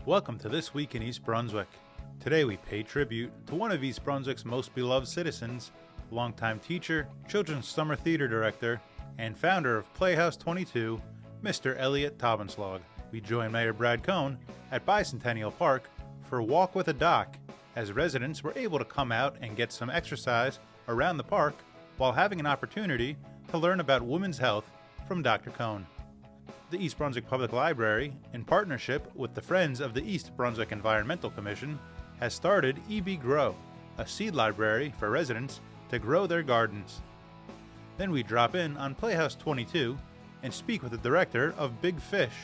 Welcome to This Week in East Brunswick. Today we pay tribute to one of East Brunswick's most beloved citizens, longtime teacher, children's summer theater director, and founder of Playhouse 22, Mr. Elliott Taubenslag. We join Mayor Brad Cohn at Bicentennial Park for a walk with a doc, as residents were able to come out and get some exercise around the park while having an opportunity to learn about women's health from Dr. Cohn. The East Brunswick Public Library, in partnership with the Friends of the East Brunswick Environmental Commission, has started EB Grow, a seed library for residents to grow their gardens. Then we drop in on Playhouse 22 and speak with the director of Big Fish,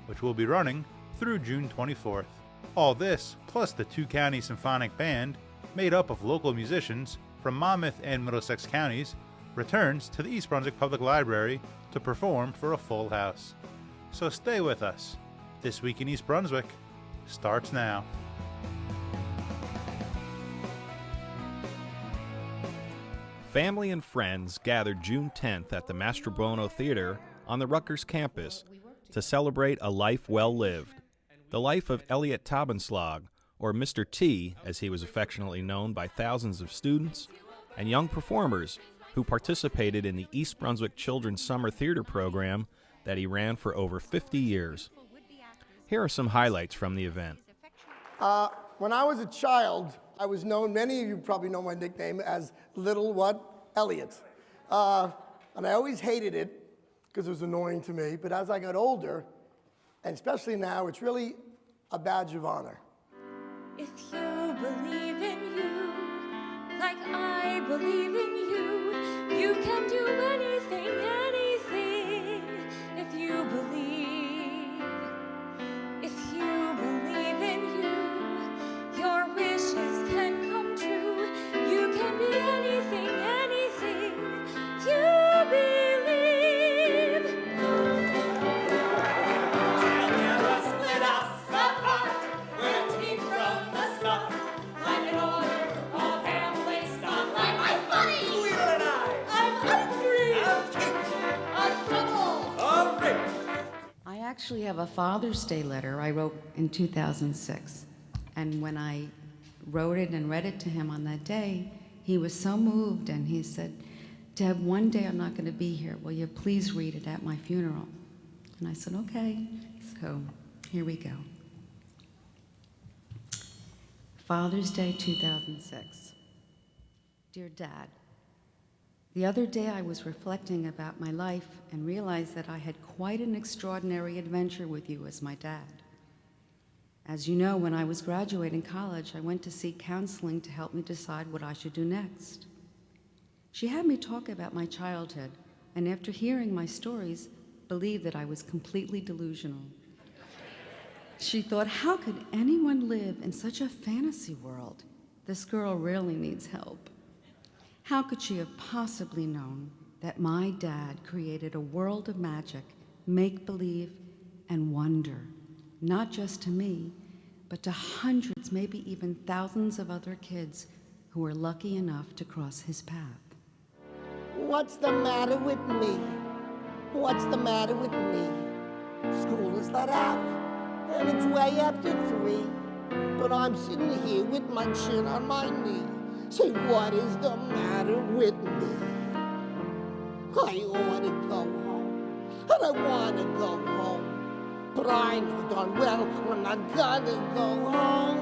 which will be running through June 24th. All this, plus the two-county Symphonic Band, made up of local musicians from Monmouth and Middlesex counties, returns to the East Brunswick Public Library to perform for a full house. So stay with us. This Week in East Brunswick starts now. Family and friends gathered June 10th at the Mastrobuono Theater on the Rutgers campus to celebrate a life well lived, the life of Elliott Taubenslag, or Mr. T, as he was affectionately known by thousands of students and young performers who participated in the East Brunswick Children's Summer Theater program that he ran for over 50 years. Here are some highlights from the event. When I was a child, I was known, many of you probably know my nickname as Little what? Elliott. And I always hated it because it was annoying to me, but as I got older, and especially now, it's really a badge of honor. If you believe in you, like I believe in you, you can do anything, anything. If you believe in you, your wishes can come true. You can be anything, anything you believe. They'll never split us apart. We're a team from the start. Like an order of family stock. Like my buddy, Leo and I'm hungry. I'm trouble. All right. I actually have a Father's Day letter I wrote in 2006. And when I wrote it and read it to him on that day, he was so moved and he said, "Deb, one day I'm not going to be here. Will you please read it at my funeral?" And I said, "Okay." So here we go. Father's Day 2006. Dear Dad, the other day I was reflecting about my life and realized that I had quite an extraordinary adventure with you as my dad. As you know, when I was graduating college, I went to seek counseling to help me decide what I should do next. She had me talk about my childhood, and after hearing my stories, believed that I was completely delusional. She thought, how could anyone live in such a fantasy world? This girl really needs help. How could she have possibly known that my dad created a world of magic, make-believe, and wonder, not just to me, but to hundreds, maybe even thousands of other kids who were lucky enough to cross his path? What's the matter with me? What's the matter with me? School is let out, and it's way after 3. But I'm sitting here with my chin on my knee. Say, what is the matter with me? I ought to go home, and I want to go home. But I know darn well I'm not gonna go home.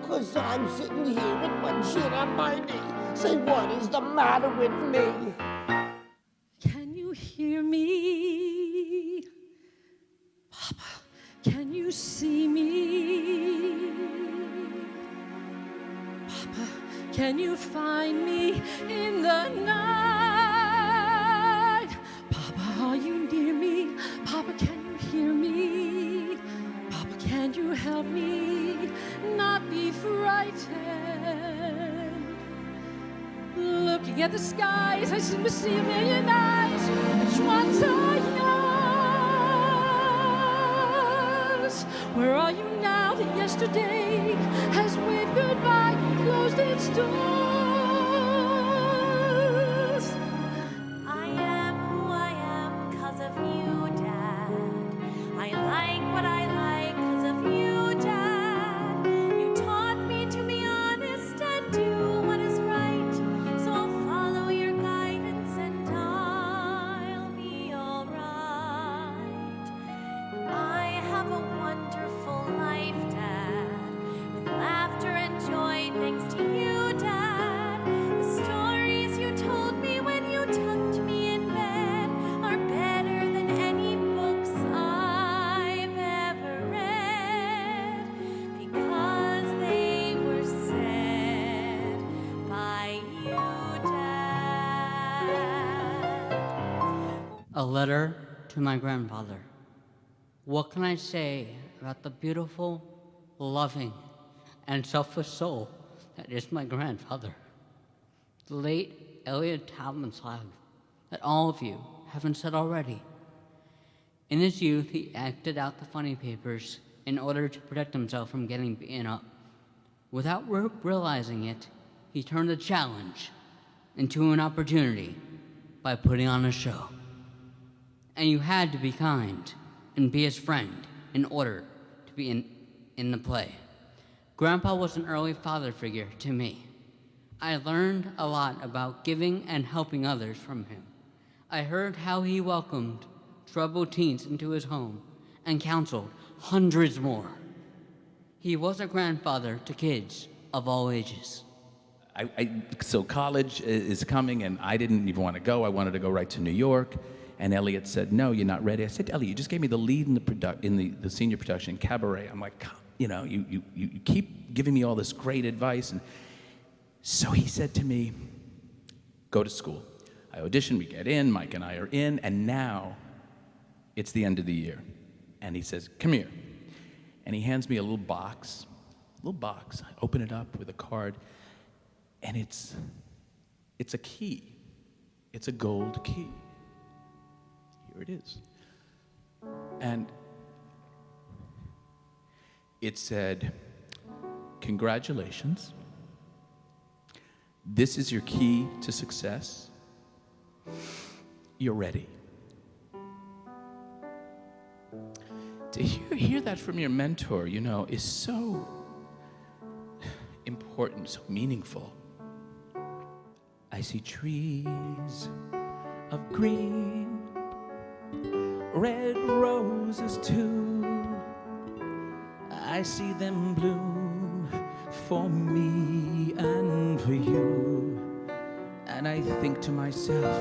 'Cause I'm sitting here with my chin on my knee. Say, what is the matter with me? Can you hear me? Papa, can you see me? Papa, can you find me in the night? Papa, are you near me? Papa, can you hear me? Papa, can you help me not be frightened? Looking at the skies, I seem to see a million eyes. Which ones are yours? Where are you now that yesterday has waved goodbye and closed its doors? I am who I am 'cause of you, Dad. I like what I like 'cause of you, A letter to my grandfather. What can I say about the beautiful, loving, and selfless soul that is my grandfather? The late Elliott Taubenslag, that all of you haven't said already. In his youth, he acted out the funny papers in order to protect himself from getting beaten up. Without realizing it, he turned a challenge into an opportunity by putting on a show. And you had to be kind and be his friend in order to be in the play. Grandpa was an early father figure to me. I learned a lot about giving and helping others from him. I heard how he welcomed troubled teens into his home and counseled hundreds more. He was a grandfather to kids of all ages. So college is coming, and I didn't even want to go. I wanted to go right to New York. And Elliott said, "No, you're not ready." I said, "Elliott, you just gave me the lead in the senior production, Cabaret." I'm like, you keep giving me all this great advice. And so he said to me, "Go to school." I auditioned, we get in, Mike and I are in, and now it's the end of the year. And he says, "Come here." And he hands me a little box. I open it up with a card, and it's a key. It's a gold key. Here it is. And it said, "Congratulations. This is your key to success. You're ready." To hear that from your mentor, is so important, so meaningful. I see trees of green, red roses too. I see them bloom for me and for you. And I think to myself,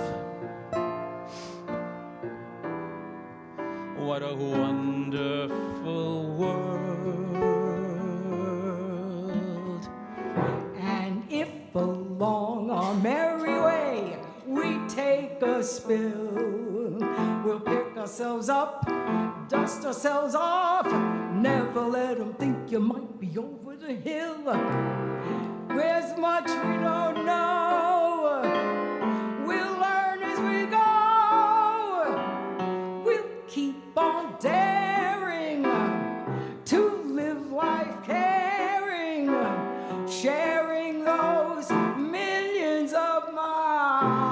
what a wonderful world. And if along our merry way we take a spill, we'll pick ourselves up, dust ourselves off, never let them think you might be over the hill. There's much we don't know, we'll learn as we go. We'll keep on daring to live life caring, sharing those millions of miles.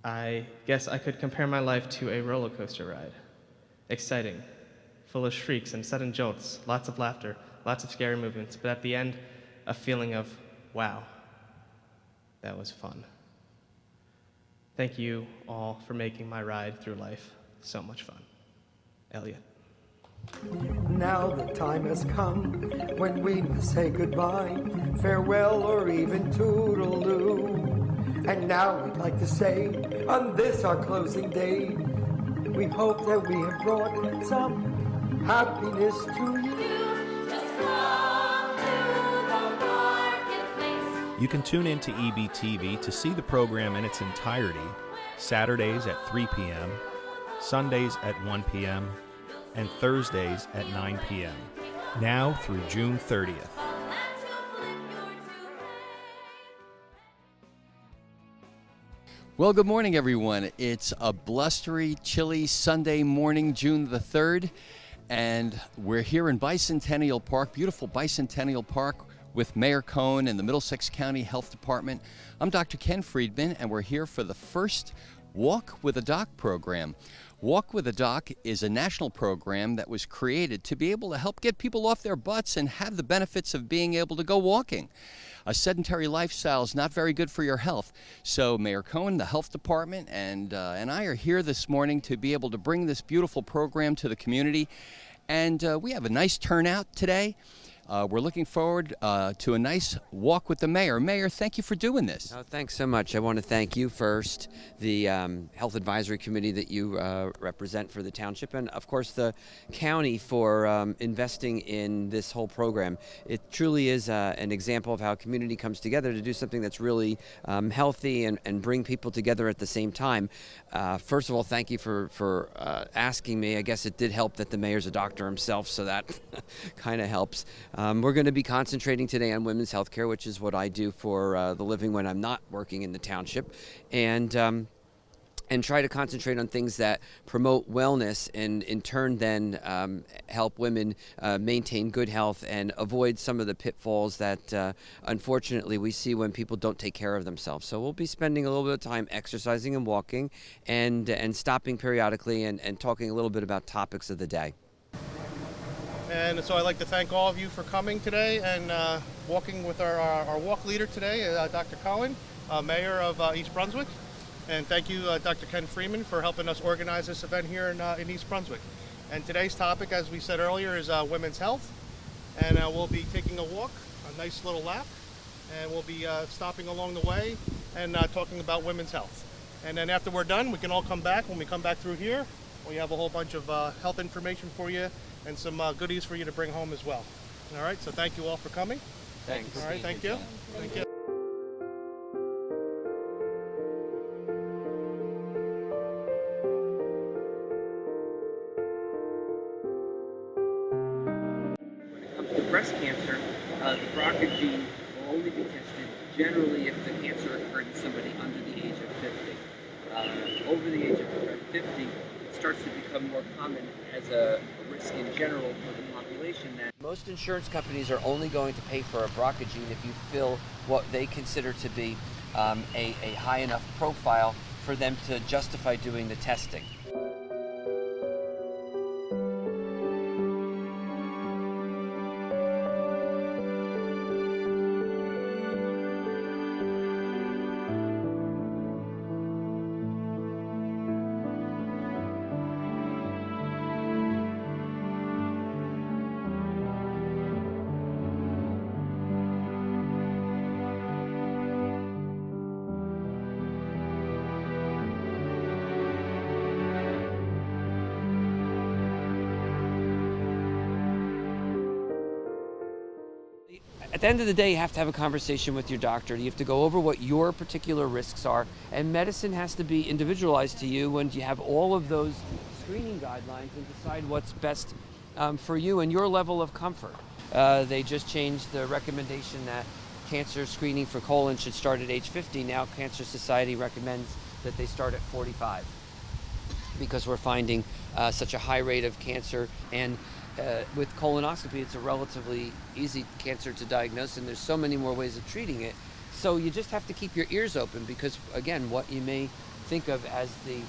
I guess I could compare my life to a roller coaster ride. Exciting, full of shrieks and sudden jolts, lots of laughter, lots of scary movements, but at the end, a feeling of, wow, that was fun. Thank you all for making my ride through life so much fun. Elliott. Now the time has come when we must say goodbye, farewell or even toodaloo. And now we'd like to say, on this our closing day, we hope that we have brought some happiness to you. Just come to the marketplace. You can tune in to EBTV to see the program in its entirety, Saturdays at 3 p.m., Sundays at 1 p.m., and Thursdays at 9 p.m., now through June 30th. Well, good morning, everyone. It's a blustery, chilly Sunday morning, June the 3rd, and we're here in Bicentennial Park, beautiful Bicentennial Park, with Mayor Cohen and the Middlesex County Health Department. I'm Dr. Ken Friedman, and we're here for the first Walk with a Doc program. Walk with a Doc is a national program that was created to be able to help get people off their butts and have the benefits of being able to go walking. A sedentary lifestyle is not very good for your health. So Mayor Cohen, the Health Department, and I are here this morning to be able to bring this beautiful program to the community. And we have a nice turnout today. We're looking forward to a nice walk with the mayor. Mayor, thank you for doing this. Oh, thanks so much. I want to thank you first, the Health Advisory Committee that you represent for the township, and of course the county for investing in this whole program. It truly is an example of how a community comes together to do something that's really healthy and bring people together at the same time. First of all, thank you for asking me. I guess it did help that the mayor's a doctor himself, so that kind of helps. We're going to be concentrating today on women's health care, which is what I do for the living when I'm not working in the township, and try to concentrate on things that promote wellness and in turn then help women maintain good health and avoid some of the pitfalls that unfortunately we see when people don't take care of themselves. So we'll be spending a little bit of time exercising and walking and stopping periodically and talking a little bit about topics of the day. And so I'd like to thank all of you for coming today and walking with our walk leader today, Dr. Cohen, Mayor of East Brunswick. And thank you, Dr. Ken Freeman, for helping us organize this event here in East Brunswick. And today's topic, as we said earlier, is women's health. And we'll be taking a walk, a nice little lap, and we'll be stopping along the way and talking about women's health. And then after we're done, we can all come back. When we come back through here, we have a whole bunch of health information for you and some goodies for you to bring home as well. All right, so thank you all for coming. Thanks. All right, thank you. Thank you. When it comes to breast cancer, the BRCA gene will only be tested generally if the cancer occurred in somebody under the age of 50. Over the age of 50, it starts to become more common as a risk in general for the population. That Most insurance companies are only going to pay for a BRCA gene if you fill what they consider to be a high enough profile for them to justify doing the testing. At the end of the day, you have to have a conversation with your doctor. You have to go over what your particular risks are, and medicine has to be individualized to you when you have all of those screening guidelines and decide what's best for you and your level of comfort. They just changed the recommendation that cancer screening for colon should start at age 50. Now Cancer Society recommends that they start at 45 because we're finding such a high rate of cancer, and with colonoscopy, it's a relatively easy cancer to diagnose, and there's so many more ways of treating it. So you just have to keep your ears open because, again, what you may think of as the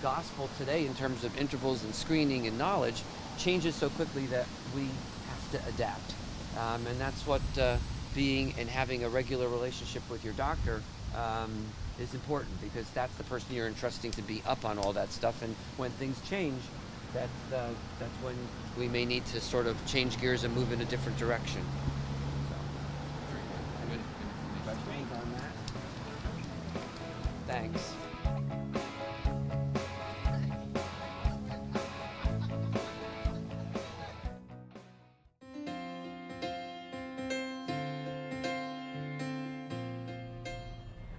gospel today in terms of intervals and screening and knowledge changes so quickly that we have to adapt. And that's what being and having a regular relationship with your doctor is important, because that's the person you're entrusting to be up on all that stuff. And when things change, that's when we may need to sort of change gears and move in a different direction. Thanks.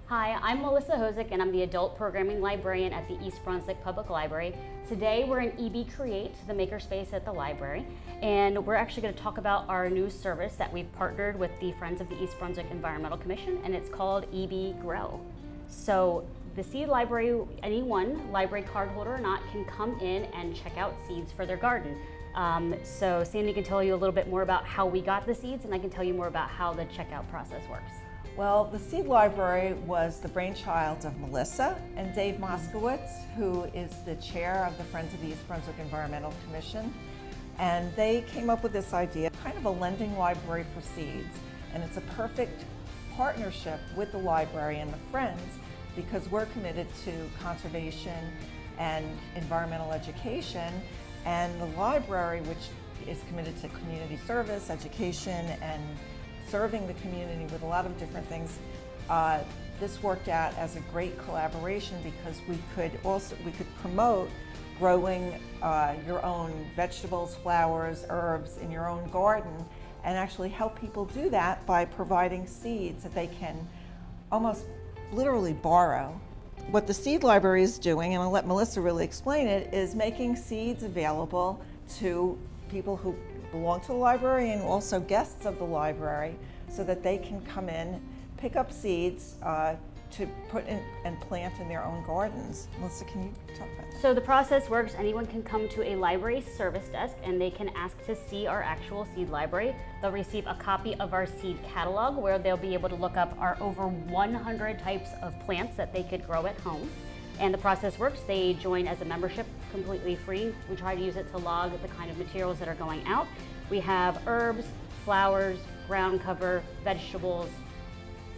Hi, I'm Melissa Hosick, and I'm the Adult Programming Librarian at the East Brunswick Public Library. Today we're in EB Create, the makerspace at the library, and we're actually going to talk about our new service that we've partnered with the Friends of the East Brunswick Environmental Commission, and it's called EB Grow. So the seed library, anyone, library card holder or not, can come in and check out seeds for their garden. So Sandy can tell you a little bit more about how we got the seeds, and I can tell you more about how the checkout process works. Well, the Seed Library was the brainchild of Melissa and Dave Moskowitz, who is the chair of the Friends of the East Brunswick Environmental Commission. And they came up with this idea, kind of a lending library for seeds. And it's a perfect partnership with the library and the Friends, because we're committed to conservation and environmental education. And the library, which is committed to community service, education, and serving the community with a lot of different things. This worked out as a great collaboration because we could promote growing your own vegetables, flowers, herbs in your own garden, and actually help people do that by providing seeds that they can almost literally borrow. What the seed library is doing, and I'll let Melissa really explain it, is making seeds available to people who belong to the library and also guests of the library so that they can come in, pick up seeds to put in and plant in their own gardens. Melissa, can you talk about that? So the process works, anyone can come to a library service desk and they can ask to see our actual seed library. They'll receive a copy of our seed catalog where they'll be able to look up our over 100 types of plants that they could grow at home. And the process works, they join as a membership completely free. We try to use it to log the kind of materials that are going out. We have herbs, flowers, ground cover, vegetables,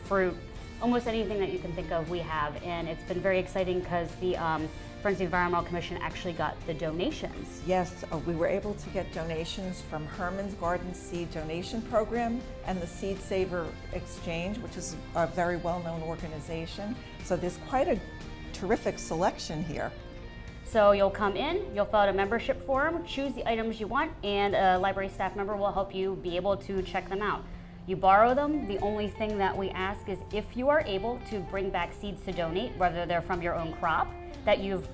fruit, almost anything that you can think of we have, and it's been very exciting because the Friends of the Environmental Commission actually got the donations. Yes, we were able to get donations from Herman's Garden Seed Donation Program and the Seed Saver Exchange, which is a very well-known organization. So there's quite a terrific selection here. So you'll come in, you'll fill out a membership form, choose the items you want, and a library staff member will help you be able to check them out. You borrow them. The only thing that we ask is if you are able to bring back seeds to donate, whether they're from your own crop that you've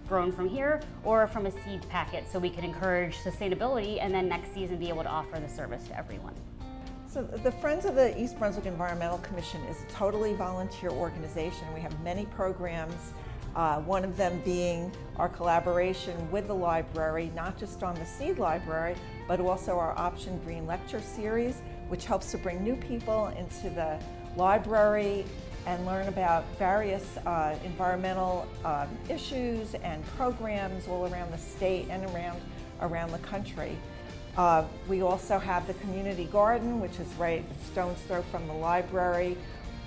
grown from here or from a seed packet, so we can encourage sustainability and then next season be able to offer the service to everyone. So the Friends of the East Brunswick Environmental Commission is a totally volunteer organization. We have many programs, one of them being our collaboration with the library, not just on the seed library, but also our Option Green Lecture Series, which helps to bring new people into the library and learn about various environmental issues and programs all around the state and around the country. We also have the community garden, which is right a stone's throw from the library.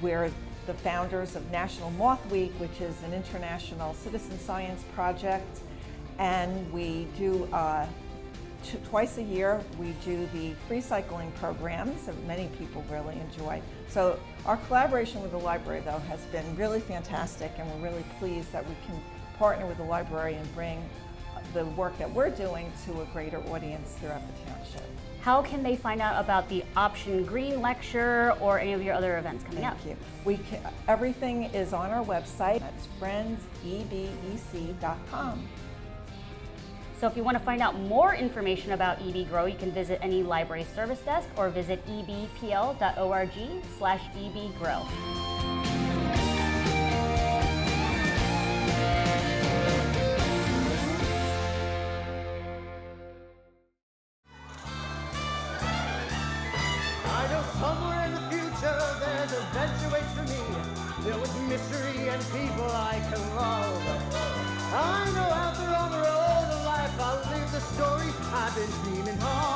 We're the founders of National Moth Week, which is an international citizen science project, and we do twice a year, we do the free cycling programs that many people really enjoy. So our collaboration with the library, though, has been really fantastic, and we're really pleased that we can partner with the library and bring the work that we're doing to a greater audience throughout the township. How can they find out about the Option Green Lecture or any of your other events coming up? Thank you. Everything is on our website. That's friendsebec.com. So if you want to find out more information about EB Grow, you can visit any library service desk or visit ebpl.org/ebgrow. I know somewhere in the future there's a adventure waits for me, filled with mystery and people I can love. I know out there on the road of life I'll live the story I've been dreaming of.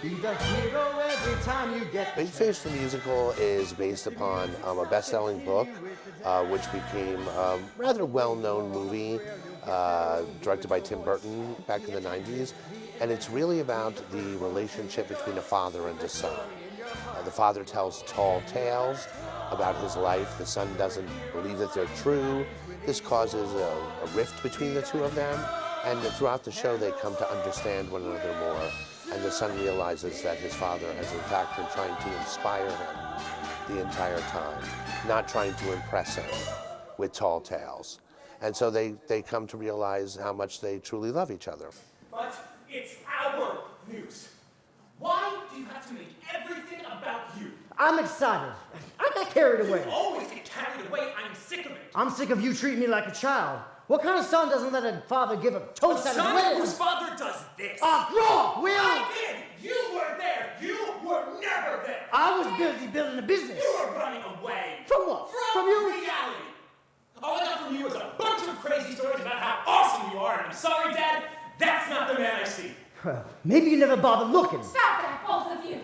Be the hero every time you get Big Fish the musical is based upon a best-selling book, which became a rather well-known movie directed by Tim Burton back in the 90s. And it's really about the relationship between a father and a son. The father tells tall tales about his life. The son doesn't believe that they're true. This causes a rift between the two of them. And throughout the show, they come to understand one another more. And the son realizes that his father has in fact been trying to inspire him the entire time, not trying to impress him with tall tales. And so they come to realize how much they truly love each other. But it's our news. Why do you have to make everything about you? I'm excited. I got carried away. You always get carried away. I'm sick of it. I'm sick of you treating me like a child. What kind of son doesn't let a father give a toast at his son wedding? whose father does this. Wrong, Will! I did. You were there. You were never there. I was busy building a business. You were running away. From what? From you? Reality. All I got from you was a bunch of crazy stories about how awesome you are, and I'm sorry, Dad, that's not the man I see. Well, maybe you never bothered looking. Stop that, both of you.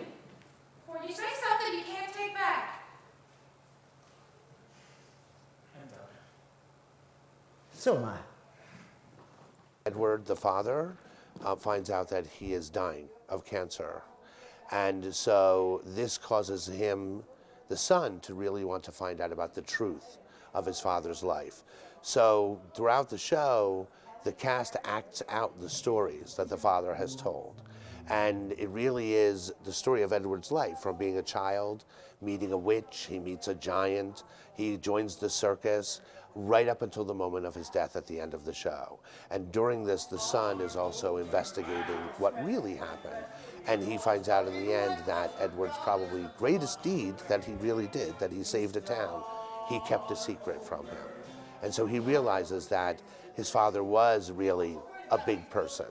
Or you say something you can't take back. So am I. Edward, the father, finds out that he is dying of cancer. And so this causes him, the son, to really want to find out about the truth of his father's life. So throughout the show, the cast acts out the stories that the father has told. And it really is the story of Edward's life, from being a child, meeting a witch, he meets a giant, he joins the circus, right up until the moment of his death at the end of the show. And during this, the son is also investigating what really happened. And he finds out in the end that Edward's probably greatest deed that he really did, that he saved a town, he kept a secret from him. And so he realizes that his father was really a big person.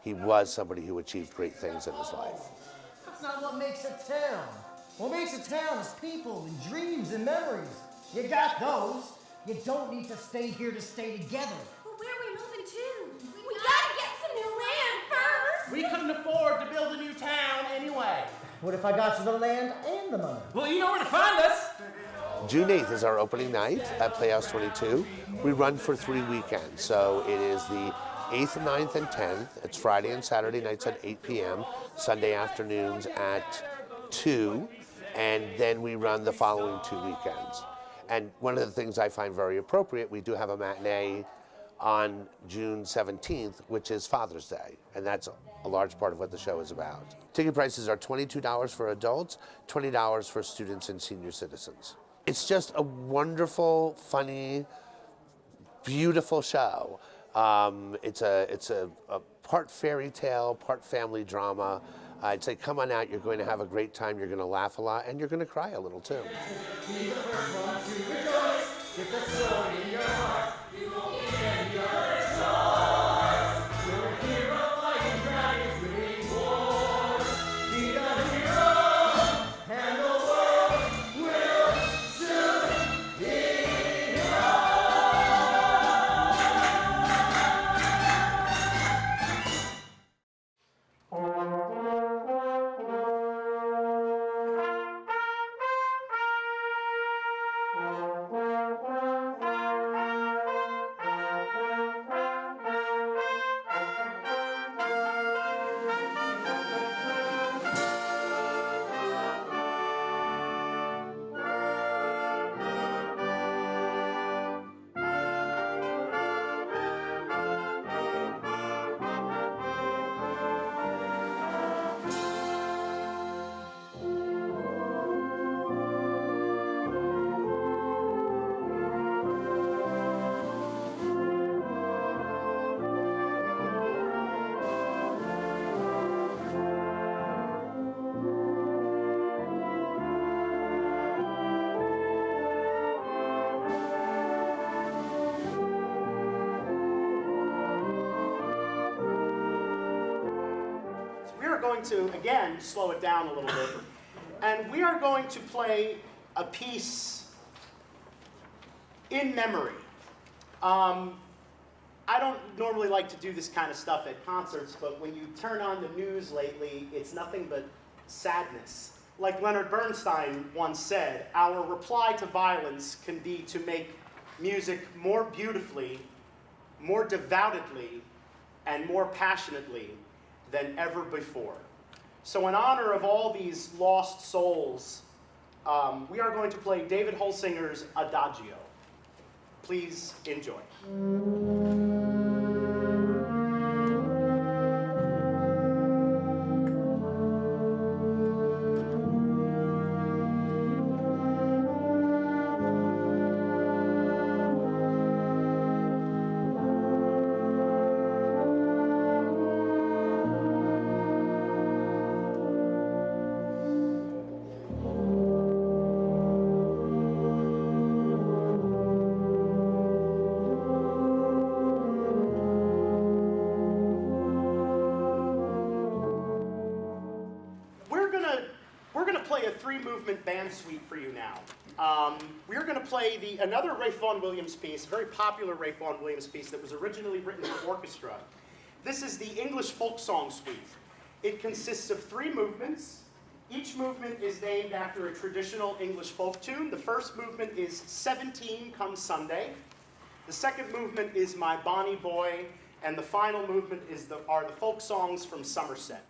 He was somebody who achieved great things in his life. That's not what makes a town. What makes a town is people and dreams and memories. You got those. You don't need to stay here to stay together. Well, where are we moving to? We gotta get some new land first. We couldn't afford to build a new town anyway. What if I got you the land and the money? Well, you know where to find us. June 8th is our opening night at Playhouse 22. We run for 3 weekends, so it is the 8th, 9th, and 10th. It's Friday and Saturday nights at 8 p.m., Sunday afternoons at 2, and then we run the following 2 weekends. And one of the things I find very appropriate, we do have a matinee on June 17th, which is Father's Day, and that's a large part of what the show is about. Ticket prices are $22 for adults, $20 for students and senior citizens. It's just a wonderful, funny, beautiful show. It's a part fairy tale, part family drama. I'd say come on out, you're going to have a great time, you're going to laugh a lot, and you're going to cry a little too. Be the first one to rejoice. Get the sword in your heart. You won't need any other choice. You're a hero fighting dragons, winning wars. Be the hero, and the world will soon be yours. To, again, slow it down a little bit. And we are going to play a piece in memory. I don't normally like to do this kind of stuff at concerts, but when you turn on the news lately, it's nothing but sadness. Like Leonard Bernstein once said, our reply to violence can be to make music more beautifully, more devoutedly, and more passionately than ever before. So in honor of all these lost souls, we are going to play David Holsinger's Adagio. Please enjoy. Band suite for you now. We're going to play another Ralph Vaughan Williams piece, a very popular Ralph Vaughan Williams piece that was originally written for orchestra. This is the English Folk Song Suite. It consists of 3 movements. Each movement is named after a traditional English folk tune. The first movement is 17 Come Sunday. The second movement is My Bonnie Boy. And the final movement are the folk songs from Somerset.